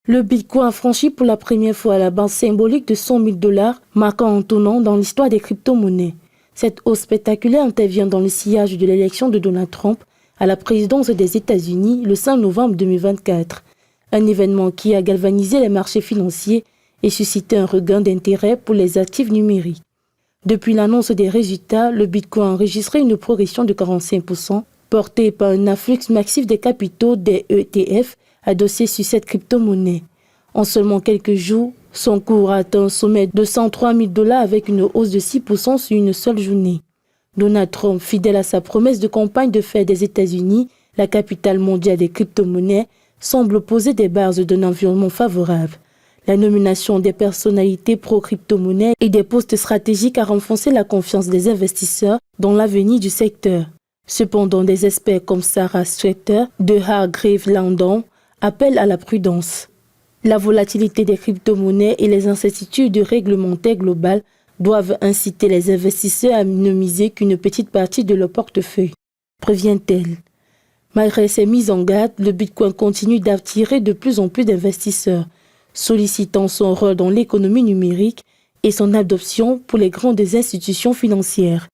Le Bitcoin a franchi pour la première fois la barre symbolique de 100 000 $, marquant un tournant dans l'histoire des crypto-monnaies. Cette hausse spectaculaire intervient dans le sillage de l'élection de Donald Trump à la présidence des États-Unis le 5 novembre 2024. Un événement qui a galvanisé les marchés financiers et suscité un regain d'intérêt pour les actifs numériques. Depuis l'annonce des résultats, le Bitcoin a enregistré une progression de 45%, portée par un afflux massif des capitaux des ETF adossés sur cette crypto-monnaie. En seulement quelques jours, son cours a atteint un sommet de 103 000 $ avec une hausse de 6% sur une seule journée. Donald Trump, fidèle à sa promesse de campagne de fait des États-Unis, la capitale mondiale des crypto-monnaies, semble poser des bases d'un environnement favorable. La nomination des personnalités pro-crypto-monnaies et des postes stratégiques a renforcé la confiance des investisseurs dans l'avenir du secteur. Cependant, des experts comme Sarah Sweater de Hargrave London appellent à la prudence. La volatilité des crypto-monnaies et les incertitudes réglementaires globales doivent inciter les investisseurs à ne miser qu'une petite partie de leur portefeuille, prévient-elle. Malgré ces mises en garde, le Bitcoin continue d'attirer de plus en plus d'investisseurs, sollicitant son rôle dans l'économie numérique et son adoption pour les grandes institutions financières.